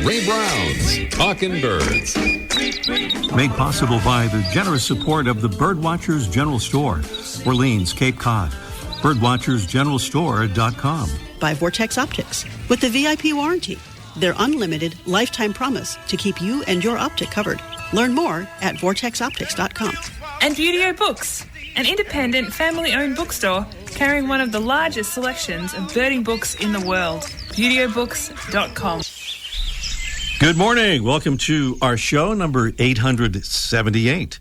Ray Brown's Talkin' Birds. Made possible by the generous support of the Birdwatchers General Store, Orleans, Cape Cod. Birdwatchersgeneralstore.com. By Vortex Optics with the VIP warranty, their unlimited lifetime promise to keep you and your optic covered. Learn more at vortexoptics.com. And Beautyo Books, an independent family-owned bookstore carrying one of the largest selections of birding books in the world. BeautyOBooks.com. Good morning. Welcome to our show, number 878.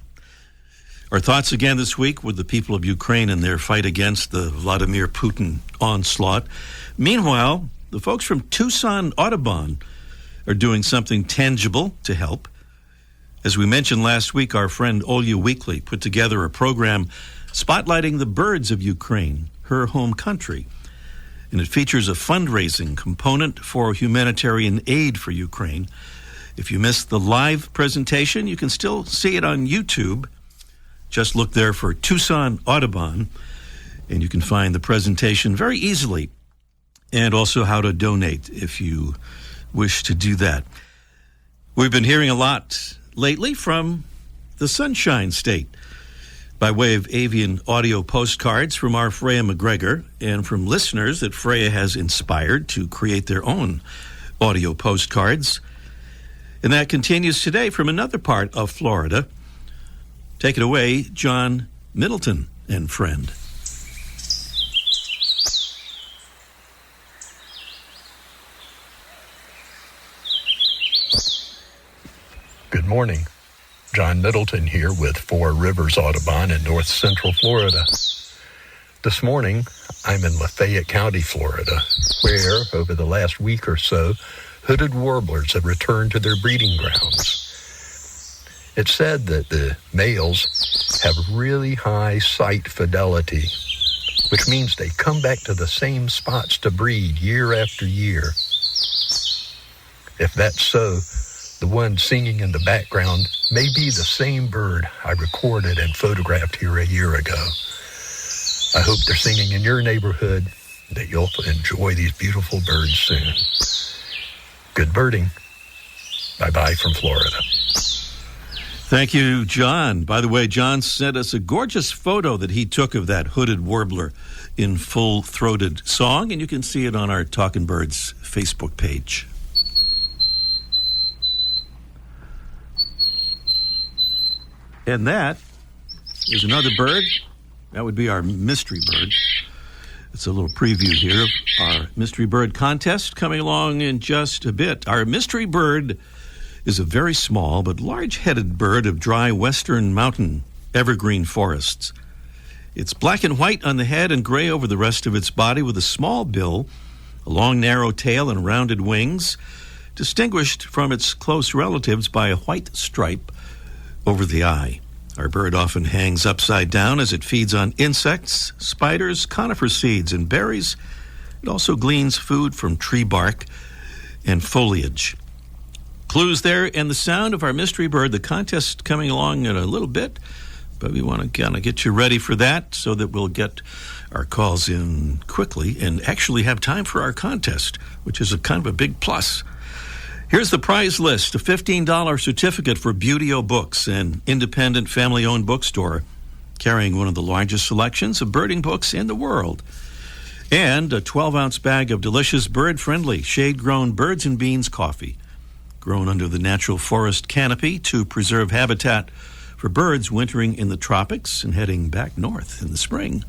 Our thoughts again this week with the people of Ukraine and their fight against the Vladimir Putin onslaught. Meanwhile, the folks from Tucson Audubon are doing something tangible to help. As we mentioned last week, our friend Olya Weekly put together a program spotlighting the birds of Ukraine, her home country. And it features a fundraising component for humanitarian aid for Ukraine. If you missed the live presentation, you can still see it on YouTube. Just look there for Tucson Audubon, and you can find the presentation very easily, and also how to donate if you wish to do that. We've been hearing a lot lately from the Sunshine State by way of avian audio postcards from our Freya McGregor and from listeners that Freya has inspired to create their own audio postcards. And that continues today from another part of Florida. Take it away, John Middleton and friend. Good morning. John Middleton here with Four Rivers Audubon in north central Florida. This morning, I'm in Lafayette County, Florida, where, over the last week or so, hooded warblers have returned to their breeding grounds. It's said that the males have really high site fidelity, which means they come back to the same spots to breed year after year. If that's so, the one singing in the background may be the same bird I recorded and photographed here a year ago. I hope they're singing in your neighborhood, that you'll enjoy these beautiful birds soon. Good birding. Bye-bye from Florida. Thank you, John. By the way, John sent us a gorgeous photo that he took of that hooded warbler in full-throated song, and you can see it on our Talkin' Birds Facebook page. And that is another bird. That would be our mystery bird. It's a little preview here of our mystery bird contest coming along in just a bit. Our mystery bird is a very small but large-headed bird of dry western mountain evergreen forests. It's black and white on the head and gray over the rest of its body with a small bill, a long narrow tail, and rounded wings, distinguished from its close relatives by a white stripe over the eye. Our bird often hangs upside down as it feeds on insects, spiders, conifer seeds, and berries. It also gleans food from tree bark and foliage. Clues there and the sound of our mystery bird. The contest coming along in a little bit, but we want to kind of get you ready for that so that we'll get our calls in quickly and actually have time for our contest, which is a kind of a big plus. Here's the prize list: a $15 certificate for Beautyo Books, an independent family-owned bookstore carrying one of the largest selections of birding books in the world, and a 12-ounce bag of delicious bird-friendly shade-grown birds and beans coffee, grown under the natural forest canopy to preserve habitat for birds wintering in the tropics and heading back north in the spring.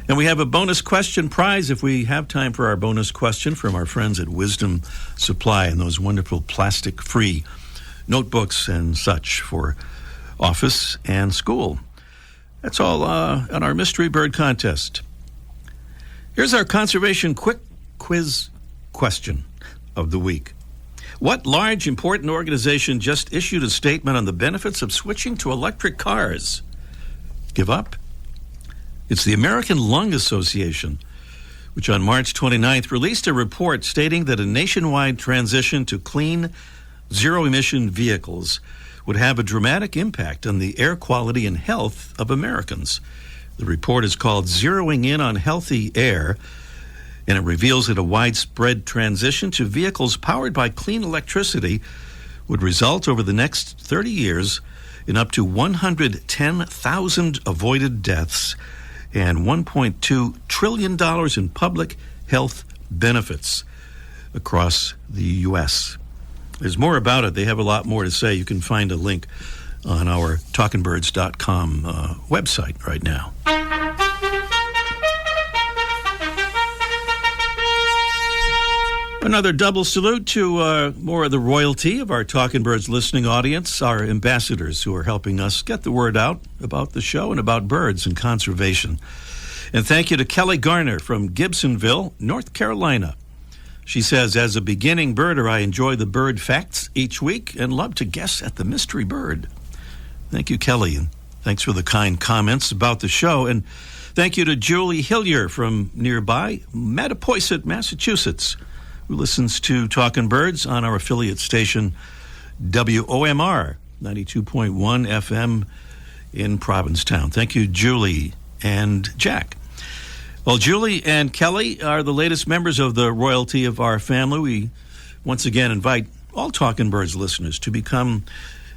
And we have a bonus question prize if we have time for our bonus question from our friends at Wisdom Supply and those wonderful plastic-free notebooks and such for office and school. That's all on our Mystery Bird Contest. Here's our conservation quick quiz question of the week. What large, important organization just issued a statement on the benefits of switching to electric cars? Give up? It's the American Lung Association, which on March 29th released a report stating that a nationwide transition to clean, zero-emission vehicles would have a dramatic impact on the air quality and health of Americans. The report is called Zeroing In on Healthy Air, and it reveals that a widespread transition to vehicles powered by clean electricity would result over the next 30 years in up to 110,000 avoided deaths and $1.2 trillion in public health benefits across the U.S. There's more about it. They have a lot more to say. You can find a link on our talkingbirds.com website right now. Another double salute to more of the royalty of our Talking Birds listening audience, our ambassadors who are helping us get the word out about the show and about birds and conservation. And thank you to Kelly Garner from Gibsonville, North Carolina. She says, as a beginning birder, I enjoy the bird facts each week and love to guess at the mystery bird. Thank you, Kelly, and thanks for the kind comments about the show. And thank you to Julie Hillier from nearby Mattapoisett, Massachusetts, who listens to Talkin' Birds on our affiliate station, WOMR, 92.1 FM in Provincetown. Thank you, Julie and Jack. Well, Julie and Kelly are the latest members of the royalty of our family. We once again invite all Talkin' Birds listeners to become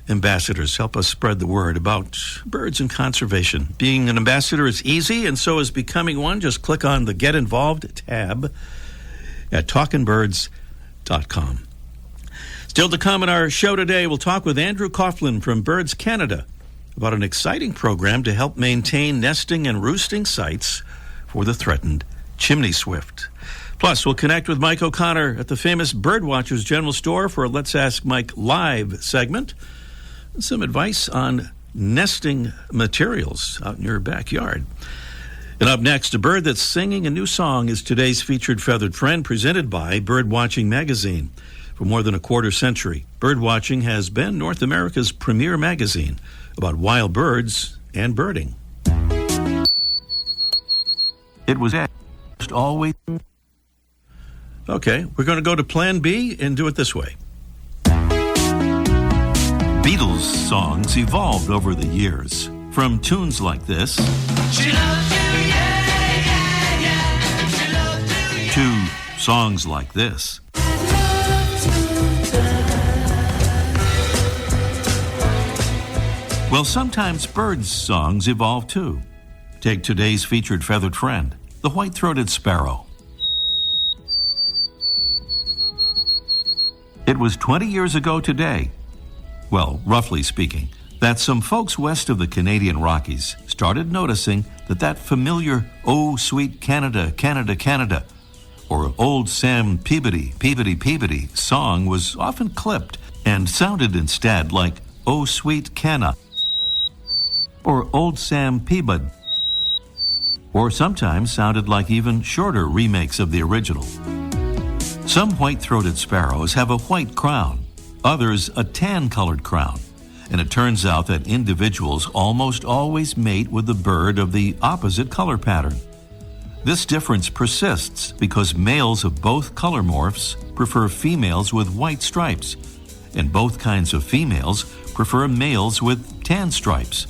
ambassadors. Help us spread the word about birds and conservation. Being an ambassador is easy, and so is becoming one. Just click on the Get Involved tab at talkingbirds.com. Still to come in our show today, we'll talk with Andrew Coughlin from Birds Canada about an exciting program to help maintain nesting and roosting sites for the threatened chimney swift. Plus, we'll connect with Mike O'Connor at the famous Birdwatchers General Store for a Let's Ask Mike Live segment and some advice on nesting materials out in your backyard. And up next, a bird that's singing a new song is today's featured feathered friend, presented by Birdwatching Magazine. For more than a quarter century, Birdwatching has been North America's premier magazine about wild birds and birding. It was just always... Okay, we're going to go to Plan B and do it this way. Beatles songs evolved over the years, from tunes like this... She loves you. To songs like this. Well, sometimes birds' songs evolve too. Take today's featured feathered friend, the white-throated sparrow. It was 20 years ago today, well, roughly speaking, that some folks west of the Canadian Rockies started noticing that familiar "Oh, Sweet Canada, Canada, Canada," or Old Sam Peabody, Peabody, Peabody song was often clipped and sounded instead like Oh Sweet Canna, or Old Sam Peabody, or sometimes sounded like even shorter remakes of the original. Some white-throated sparrows have a white crown, others a tan-colored crown, and it turns out that individuals almost always mate with the bird of the opposite color pattern. This difference persists because males of both color morphs prefer females with white stripes, and both kinds of females prefer males with tan stripes.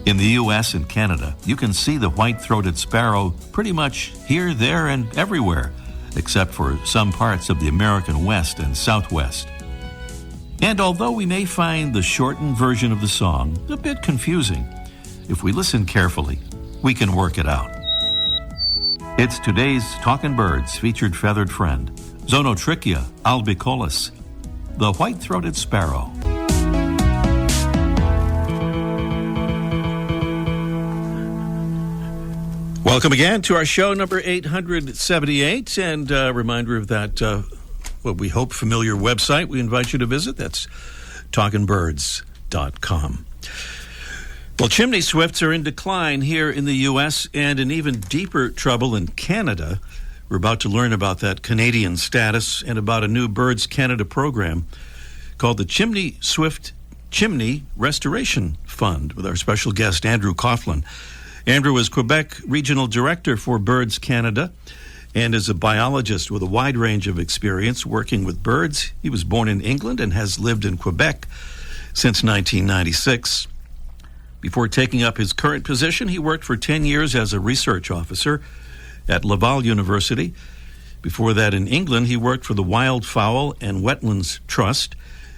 In the U.S. and Canada, you can see the white-throated sparrow pretty much here, there, and everywhere, except for some parts of the American West and Southwest. And although we may find the shortened version of the song a bit confusing, if we listen carefully, we can work it out. It's today's Talkin' Birds featured feathered friend, Zonotrichia albicollis, the white-throated sparrow. Welcome again to our show number 878, and a reminder of that, what we hope, familiar website we invite you to visit. That's talkingbirds.com. Well, chimney swifts are in decline here in the U.S. and in even deeper trouble in Canada. We're about to learn about that Canadian status and about a new Birds Canada program called the Chimney Swift Chimney Restoration Fund with our special guest, Andrew Coughlin. Andrew is Quebec Regional Director for Birds Canada and is a biologist with a wide range of experience working with birds. He was born in England and has lived in Quebec since 1996. Before taking up his current position, he worked for 10 years as a research officer at Laval University. Before that, in England, he worked for the Wildfowl and Wetlands Trust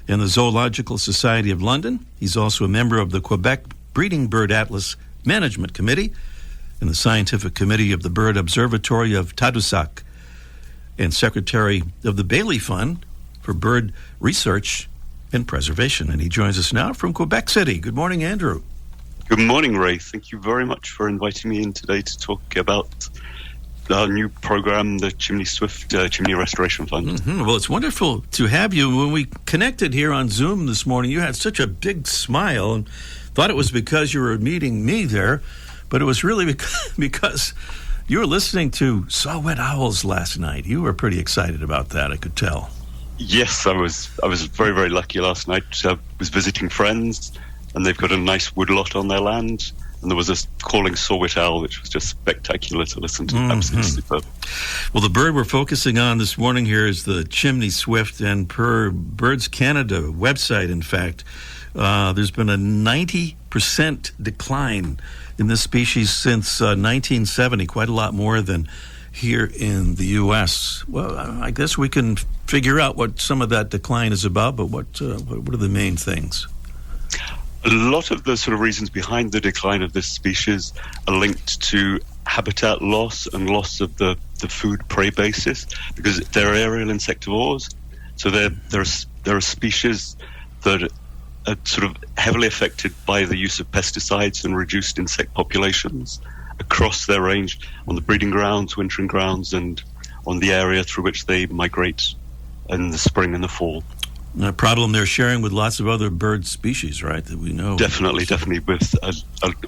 and the Zoological Society of London. He's also a member of the Quebec Breeding Bird Atlas Management Committee and the Scientific Committee of the Bird Observatory of Tadoussac, and Secretary of the Bailey Fund for Bird Research and Preservation. And he joins us now from Quebec City. Good morning, Andrew. Good morning, Ray. Thank you very much for inviting me in today to talk about our new program, the Chimney Swift Chimney Restoration Fund. Mm-hmm. Well, it's wonderful to have you. When we connected here on Zoom this morning, you had such a big smile and thought it was because you were meeting me there, but it was really because you were listening to Saw-Whet Owls last night. You were pretty excited about that, I could tell. Yes, I was very, very lucky last night. I was visiting friends, and they've got a nice woodlot on their land. And there was a calling saw-whet owl, which was just spectacular to listen to. Absolutely superb. Well, the bird we're focusing on this morning here is the Chimney Swift, and per Birds Canada website, in fact, there's been a 90% decline in this species since 1970, quite a lot more than here in the U.S. Well, I guess we can figure out what some of that decline is about, but what are the main things? A lot of the sort of reasons behind the decline of this species are linked to habitat loss and loss of the food-prey basis, because they're aerial insectivores. So there are species that are sort of heavily affected by the use of pesticides and reduced insect populations across their range on the breeding grounds, wintering grounds, and on the area through which they migrate in the spring and the fall. A problem they're sharing with lots of other bird species, right, that we know. Definitely, with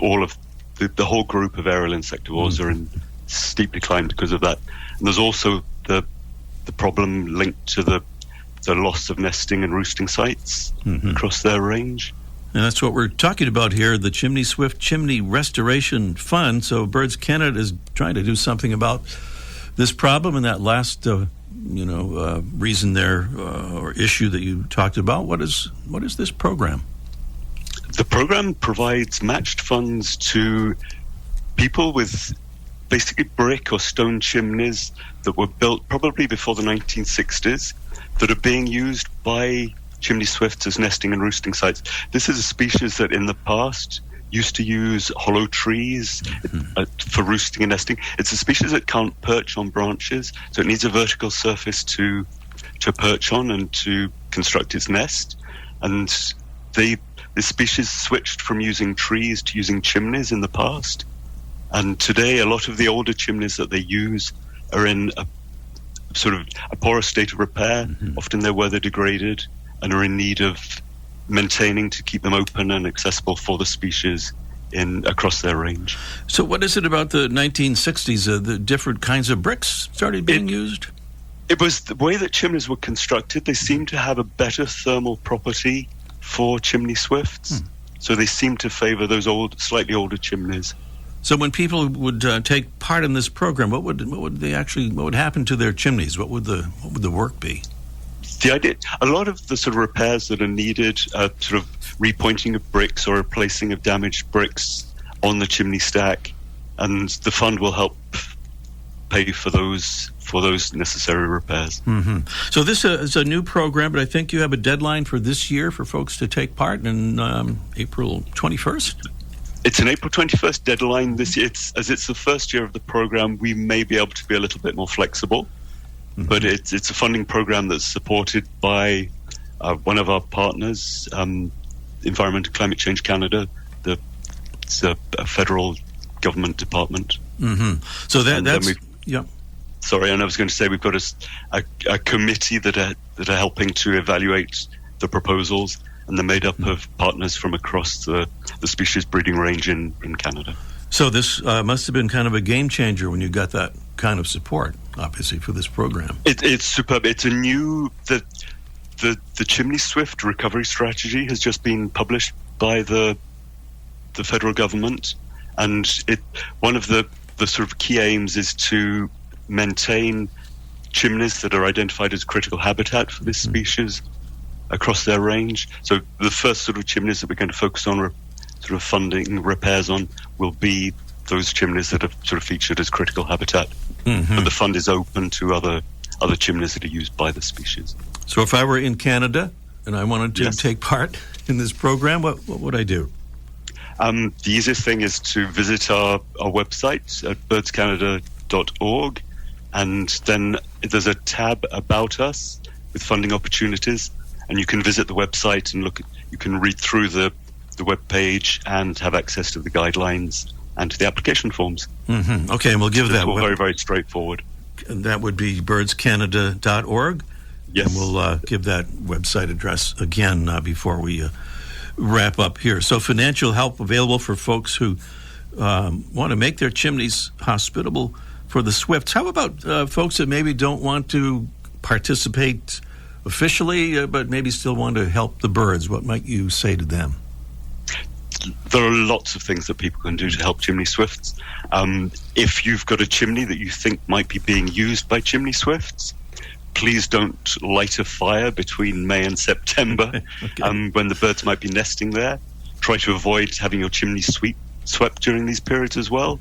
all of the whole group of aerial insectivores are in steep decline because of that. And there's also the problem linked to the loss of nesting and roosting sites across their range. And that's what we're talking about here, the Chimney Swift Chimney Restoration Fund. So Birds Canada is trying to do something about this problem, and that last reason there or issue that you talked about. What is this program? The program provides matched funds to people with basically brick or stone chimneys that were built probably before the 1960s that are being used by chimney swifts as nesting and roosting sites. This is a species that in the past used to use hollow trees for roosting and nesting. It's a species that can't perch on branches, so it needs a vertical surface to perch on and to construct its nest. And this species switched from using trees to using chimneys in the past. And today, a lot of the older chimneys that they use are in a sort of a porous state of repair. Often they're weather degraded and are in need of maintaining to keep them open and accessible for the species across their range. So what is it about the 1960s, the different kinds of bricks started being used? It was the way that chimneys were constructed. They seemed to have a better thermal property for chimney swifts. So they seemed to favor those slightly older chimneys. So when people would take part in this program, what would happen to their chimneys? What would the work be? The idea, a lot of the sort of repairs that are needed, sort of repointing of bricks or replacing of damaged bricks on the chimney stack, and the fund will help pay for those necessary repairs. So this is a new program, but I think you have a deadline for this year for folks to take part in April 21st? It's an April 21st deadline this year. As it's the first year of the program, we may be able to be a little bit more flexible. But it's a funding program that's supported by one of our partners, Environment and Climate Change Canada. It's a federal government department. So that's Sorry, and I was going to say we've got a committee that are helping to evaluate the proposals, and they're made up of partners from across the species breeding range in Canada. So this must have been kind of a game changer when you got that kind of support, obviously, for this program. It's superb. It's a new the Chimney Swift recovery strategy has just been published by the federal government, and one of the sort of key aims is to maintain chimneys that are identified as critical habitat for this species across their range. So the first sort of chimneys that we're going to focus on sort of funding repairs on will be those chimneys that are sort of featured as critical habitat. But the fund is open to other chimneys that are used by the species. So if I were in Canada and I wanted to take part in this program, what would I do? The easiest thing is to visit our website at birdscanada.org, and then there's a tab about us with funding opportunities, and you can visit the website and you can read through the web page and have access to the guidelines and to the application forms. Okay, and we'll give that. All very, very straightforward. And that would be birdscanada.org. Yes. And we'll give that website address again before we wrap up here. So financial help available for folks who want to make their chimneys hospitable for the swifts. How about folks that maybe don't want to participate officially, but maybe still want to help the birds? What might you say to them? There are lots of things that people can do to help chimney swifts. If you've got a chimney that you think might be being used by chimney swifts, please don't light a fire between May and September when the birds might be nesting there. Try to avoid having your chimney swept during these periods as well.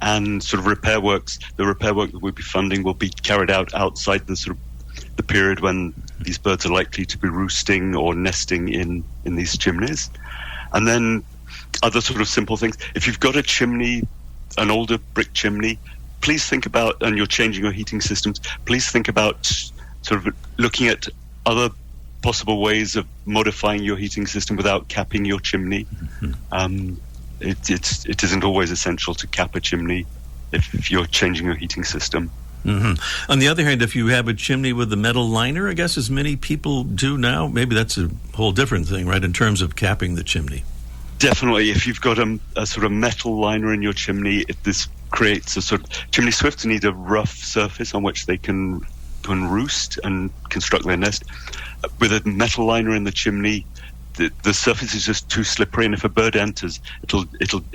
And sort of the repair work that we'll be funding will be carried out outside the period when these birds are likely to be roosting or nesting in these chimneys. And then other sort of simple things. If you've got a chimney, an older brick chimney, please think about, and you're changing your heating systems, please think about sort of looking at other possible ways of modifying your heating system without capping your chimney. It isn't always essential to cap a chimney if you're changing your heating system. On the other hand, if you have a chimney with a metal liner, I guess as many people do now, maybe that's a whole different thing, right, in terms of capping the chimney. Definitely. If you've got a sort of metal liner in your chimney, this creates a sort of... Chimney swifts need a rough surface on which they can roost and construct their nest. With a metal liner in the chimney, the surface is just too slippery, and if a bird enters, it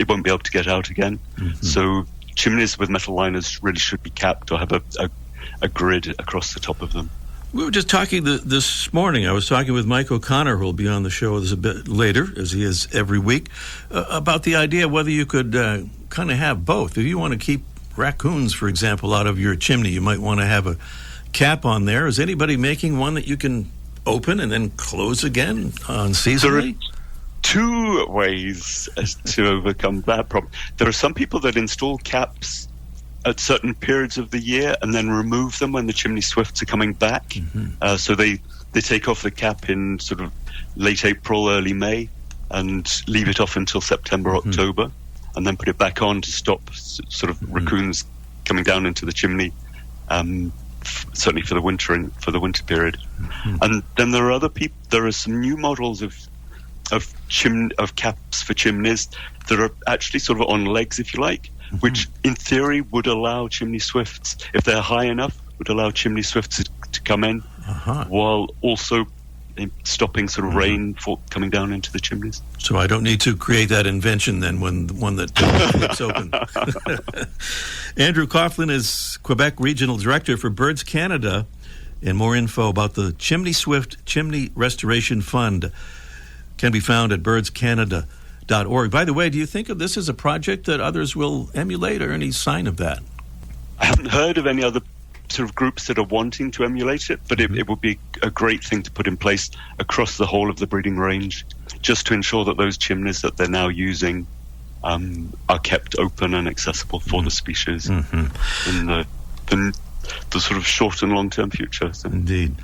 won't be able to get out again. So chimneys with metal liners really should be capped or have a grid across the top of them. We were just talking this morning. I was talking with Mike O'Connor, who will be on the show with us a bit later, as he is every week, about the idea whether you could kind of have both. If you want to keep raccoons, for example, out of your chimney, you might want to have a cap on there. Is anybody making one that you can open and then close again unseasonably? There are two ways to overcome that problem. There are some people that install caps at certain periods of the year and then remove them when the chimney swifts are coming back. So they take off the cap in sort of late April, early May, and leave it off until September, October, and then put it back on to stop sort of raccoons coming down into the chimney, certainly for the winter period. And then there are other people. There are some new models of caps for chimneys that are actually sort of on legs, if you like, which in theory would allow chimney swifts, if they're high enough, would allow chimney swifts to come in while also stopping sort of rain coming down into the chimneys. So I don't need to create that invention then when the one that flips open. Andrew Coughlin is Quebec Regional Director for Birds Canada, and more info about the Chimney Swift Chimney Restoration Fund can be found at birdscanada.org. By the way, do you think of this as a project that others will emulate, or any sign of that? I haven't heard of any other sort of groups that are wanting to emulate it, but it would be a great thing to put in place across the whole of the breeding range, just to ensure that those chimneys that they're now using are kept open and accessible for the species in the sort of short and long-term future. So. Indeed.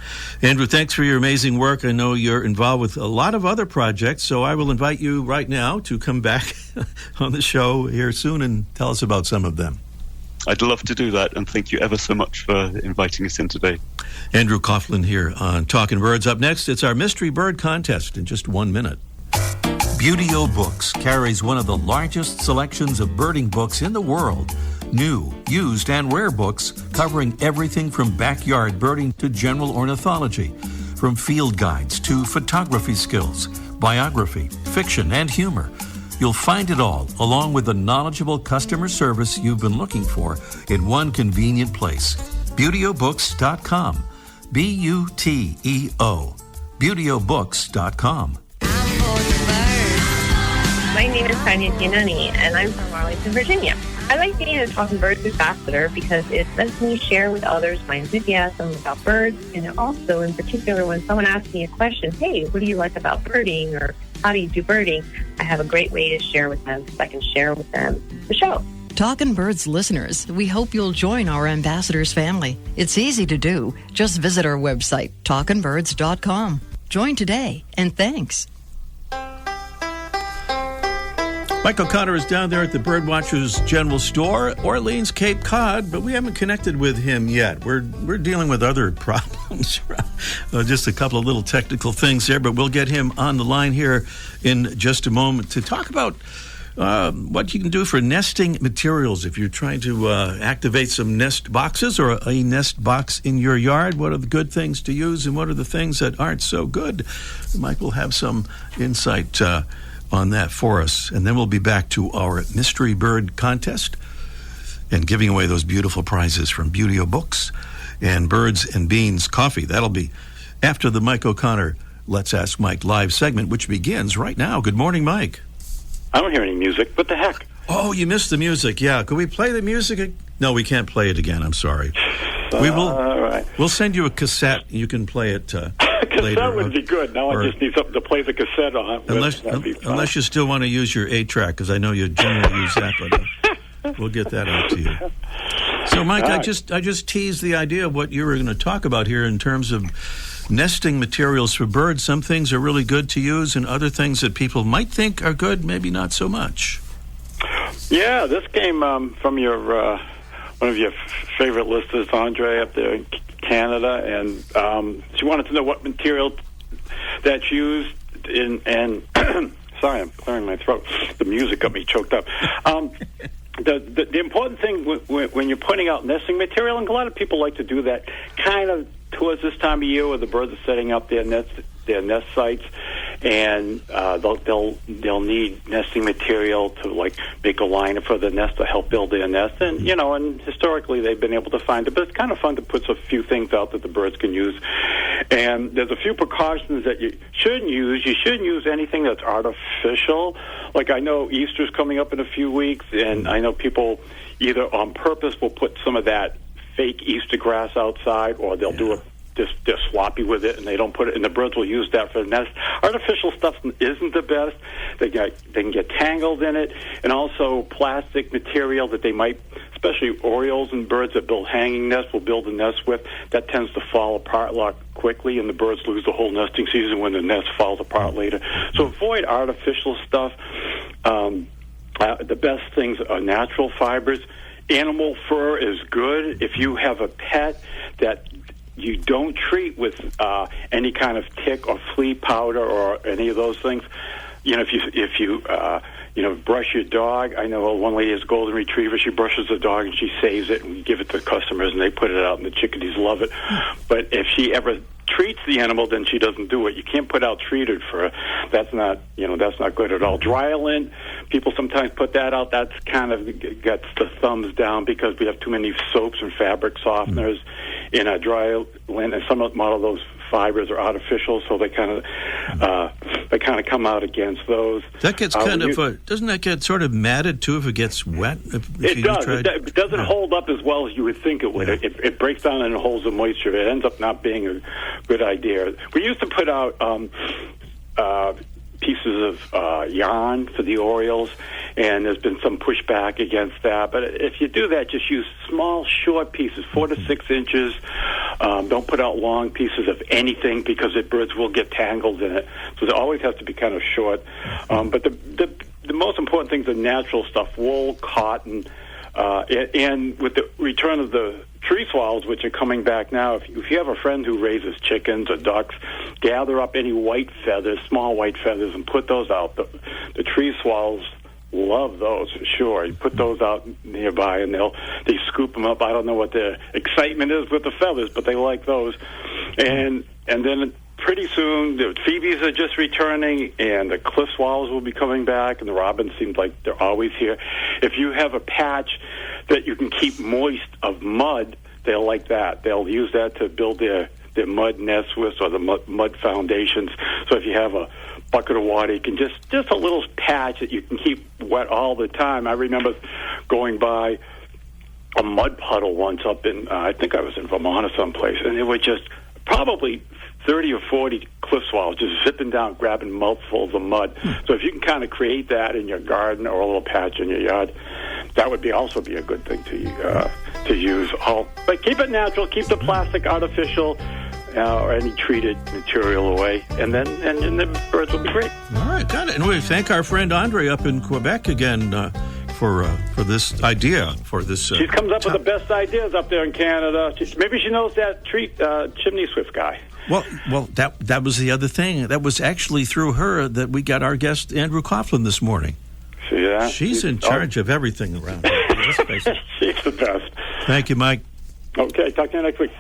Andrew, thanks for your amazing work. I know you're involved with a lot of other projects, so I will invite you right now to come back on the show here soon and tell us about some of them. I'd love to do that, and thank you ever so much for inviting us in today. Andrew Coughlin here on Talking Birds. Up next, it's our Mystery Bird Contest in just 1 minute. Beauty-O Books carries one of the largest selections of birding books in the world. New, used, and rare books covering everything from backyard birding to general ornithology, from field guides to photography skills, biography, fiction, and humor. You'll find it all, along with the knowledgeable customer service you've been looking for, in one convenient place. BeautyOBooks.com. BUTEO. BeautyOBooks.com. My name is Tanya Giannoni, and I'm from Arlington, Virginia. I like being a Talking Birds ambassador because it lets me share with others my enthusiasm about birds, and also, in particular, when someone asks me a question, hey, what do you like about birding, or how do you do birding, I have a great way to share with them, so I can share with them the show. Talkin' Birds listeners, we hope you'll join our ambassadors family. It's easy to do. Just visit our website, talkinbirds.com. Join today, and thanks. Mike O'Connor is down there at the Birdwatchers General Store, Orleans, Cape Cod, but we haven't connected with him yet. We're dealing with other problems, just a couple of little technical things there, but we'll get him on the line here in just a moment to talk about what you can do for nesting materials. If you're trying to activate some nest boxes or a nest box in your yard, what are the good things to use and what are the things that aren't so good? Mike will have some insight on that for us. And then we'll be back to our Mystery Bird contest and giving away those beautiful prizes from Beauty Books and Birds and Beans Coffee. That'll be after the Mike O'Connor Let's Ask Mike live segment, which begins right now. Good morning, Mike. I don't hear any music. What the heck? Oh, you missed the music. Yeah. Could we play the music? No, we can't play it again. I'm sorry. We will. All right. We'll send you a cassette. You can play it later. That would be good. Now I just need something to play the cassette on. Unless you still want to use your 8-track, because I know you generally use that, but we'll get that out to you. So, Mike, I just teased the idea of what you were going to talk about here in terms of nesting materials for birds. Some things are really good to use, and other things that people might think are good, maybe not so much. Yeah, this came from your one of your favorite listeners, Andre, up there in Canada, and she wanted to know what material that's used in. And sorry, I'm clearing my throat. The music got me choked up. The important thing when you're putting out nesting material, and a lot of people like to do that kind of towards this time of year where the birds are setting up their nest sites, and they'll need nesting material to like make a liner for the nest to help build their nest, and and historically they've been able to find it, but it's kind of fun to put a few things out that the birds can use. And there's a few precautions that you shouldn't use. You shouldn't use anything that's artificial. Like I know Easter's coming up in a few weeks, and I know people either on purpose will put some of that fake Easter grass outside, or they'll do it they're sloppy with it and they don't put it, and the birds will use that for the nest. Artificial stuff isn't the best. They can get tangled in it, and also plastic material that they might, especially orioles and birds that build hanging nests will build a nest with, that tends to fall apart a lot quickly, and the birds lose the whole nesting season when the nest falls apart later. So avoid artificial stuff. The best things are natural fibers. Animal fur is good. If you have a pet that you don't treat with any kind of tick or flea powder or any of those things, if you brush your dog. I know one lady has a golden retriever. She brushes the dog and she saves it, and we give it to customers, and they put it out, and the chickadees love it. But if she ever treats the animal, then she doesn't do it. You can't put out treated fur. That's not good at all. Dry lint, people sometimes put that out. That's kind of gets the thumbs down because we have too many soaps and fabric softeners in our dry lint, and some of those fibers are artificial, so they kind of come out against those. That gets doesn't that get sort of matted too if it gets wet? It does. It doesn't hold up as well as you would think it would. Yeah. It breaks down and holds the moisture. It ends up not being a good idea. We used to put out pieces of yarn for the orioles, and there's been some pushback against that. But if you do that, just use small, short pieces, 4 to 6 inches. Don't put out long pieces of anything because the birds will get tangled in it. So it always has to be kind of short. But the most important things are natural stuff: wool, cotton, and with the return of the tree swallows, which are coming back now, if you have a friend who raises chickens or ducks, gather up any white feathers, small white feathers, and put those out. The tree swallows love those for sure. You put those out nearby, and they scoop them up. I don't know what their excitement is with the feathers, but they like those. And then pretty soon the phoebes are just returning, and the cliff swallows will be coming back, and the robins seem like they're always here. If you have a patch that you can keep moist of mud, they'll like that. They'll use that to build their mud nests with, or the mud foundations. So if you have a bucket of water. You can just a little patch that you can keep wet all the time. I remember going by a mud puddle once up in, I think I was in Vermont or someplace, and it was just probably 30 or 40 cliff swallows just zipping down, grabbing mouthfuls of mud. So if you can kind of create that in your garden or a little patch in your yard, that would also be a good thing to use. But keep it natural, keep the plastic artificial or any treated material away, and then the birds will be great. All right, got it. And we thank our friend Andre up in Quebec again for this idea, for this... she comes up with the best ideas up there in Canada. Maybe she knows that Chimney Swift guy. Well, that was the other thing. That was actually through her that we got our guest, Andrew Coughlin, this morning. See that? She's in charge of everything around here. Let's face it. She's the best. Thank you, Mike. Okay, talk to you next week.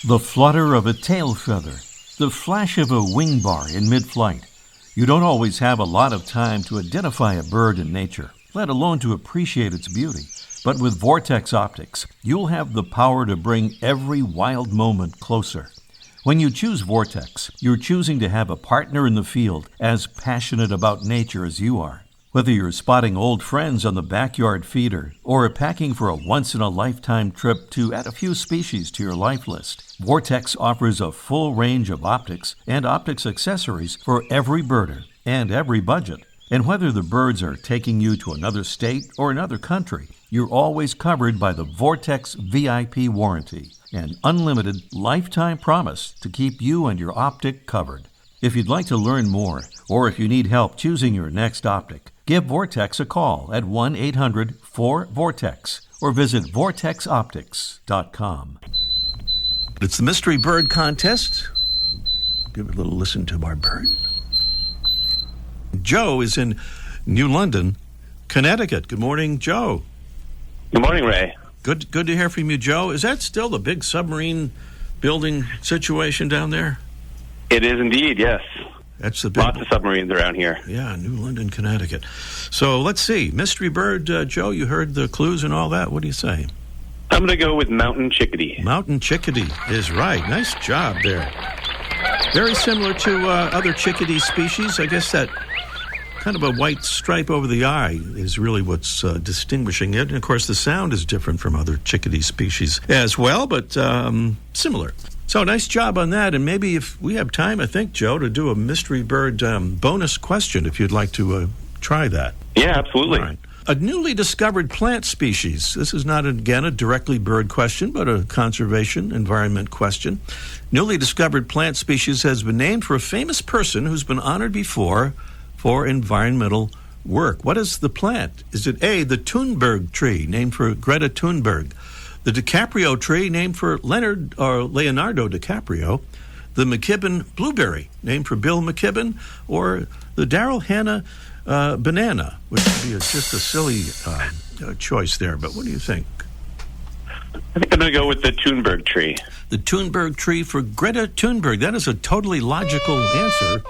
The flutter of a tail feather, the flash of a wing bar in mid-flight. You don't always have a lot of time to identify a bird in nature, let alone to appreciate its beauty. But with Vortex Optics, you'll have the power to bring every wild moment closer. When you choose Vortex, you're choosing to have a partner in the field as passionate about nature as you are. Whether you're spotting old friends on the backyard feeder or packing for a once-in-a-lifetime trip to add a few species to your life list, Vortex offers a full range of optics and optics accessories for every birder and every budget. And whether the birds are taking you to another state or another country, you're always covered by the Vortex VIP warranty, an unlimited lifetime promise to keep you and your optic covered. If you'd like to learn more, or if you need help choosing your next optic, give Vortex a call at 1-800-4VORTEX or visit vortexoptics.com. It's the Mystery Bird Contest. Give a little listen to our bird. Joe is in New London, Connecticut. Good morning, Joe. Good morning, Ray. Good to hear from you, Joe. Is that still the big submarine building situation down there? It is indeed, yes. That's the big... Lots of submarines around here. Yeah, New London, Connecticut. So let's see. Mystery bird, Joe, you heard the clues and all that. What do you say? I'm going to go with mountain chickadee. Mountain chickadee is right. Nice job there. Very similar to other chickadee species. I guess that kind of a white stripe over the eye is really what's distinguishing it. And, of course, the sound is different from other chickadee species as well, but similar. So nice job on that. And maybe if we have time, I think, Joe, to do a mystery bird bonus question, if you'd like to try that. Yeah, absolutely. All right. A newly discovered plant species. This is not, again, a directly bird question, but a conservation environment question. Newly discovered plant species has been named for a famous person who's been honored before for environmental work. What is the plant? Is it A, the Thunberg tree, named for Greta Thunberg? The DiCaprio tree, named for Leonardo DiCaprio? The McKibben blueberry, named for Bill McKibben? Or the Daryl Hannah banana, which would be just a silly choice there. But what do you think? I think I'm going to go with the Thunberg tree. The Thunberg tree for Greta Thunberg. That is a totally logical answer.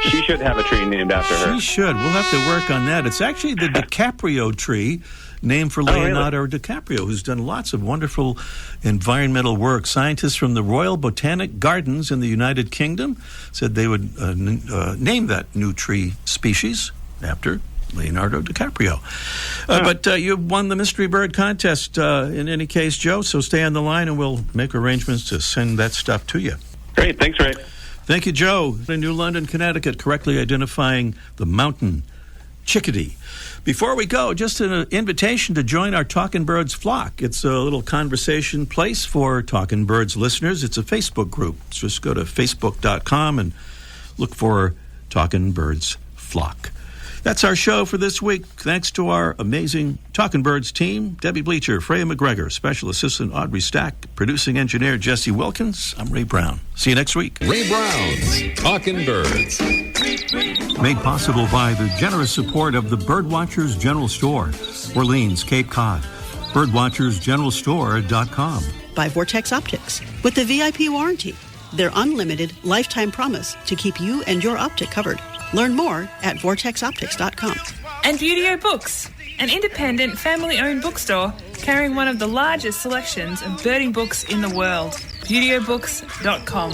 She should have a tree named after her. She should. We'll have to work on that. It's actually the DiCaprio tree, named for Leonardo DiCaprio, who's done lots of wonderful environmental work. Scientists from the Royal Botanic Gardens in the United Kingdom said they would name that new tree species after Leonardo DiCaprio. But you won the Mystery Bird Contest in any case, Joe, so stay on the line and we'll make arrangements to send that stuff to you. Great. Thanks, Ray. Thank you, Joe. In New London, Connecticut, correctly identifying the mountain chickadee. Before we go, just an invitation to join our Talkin' Birds flock. It's a little conversation place for Talkin' Birds listeners. It's a Facebook group. Just go to facebook.com and look for Talkin' Birds flock. That's our show for this week. Thanks to our amazing Talkin' Birds team, Debbie Bleacher, Freya McGregor, Special Assistant Audrey Stack, Producing Engineer Jesse Wilkins. I'm Ray Brown. See you next week. Ray Brown's Talkin' Birds. Made possible by the generous support of the Birdwatchers General Store, Orleans, Cape Cod. Birdwatchersgeneralstore.com. By Vortex Optics with the VIP warranty. Their unlimited lifetime promise to keep you and your optic covered. Learn more at vortexoptics.com. And Beautyo Books, an independent family-owned bookstore carrying one of the largest selections of birding books in the world. Beautyobooks.com.